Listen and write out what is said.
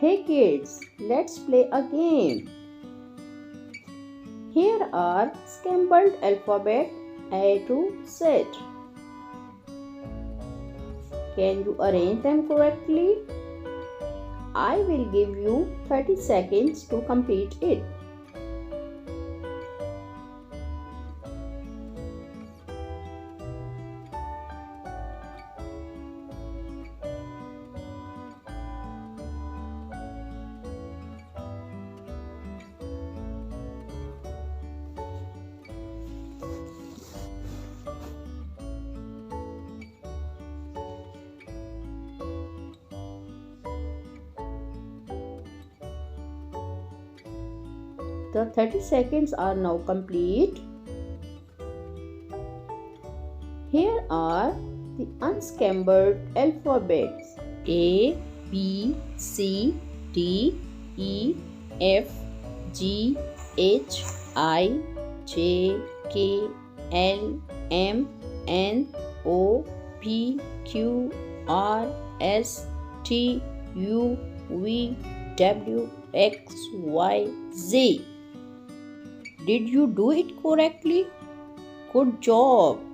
Hey kids, let's play a game. Here are scrambled alphabet A to Z. Can you arrange them correctly? I will give you 30 seconds to complete it. The 30 seconds are now complete. Here are the unscrambled alphabets A, B, C, D, E, F, G, H, I, J, K, L, M, N, O, P, Q, R, S, T, U, V, W, X, Y, Z. Did you do it correctly? Good job!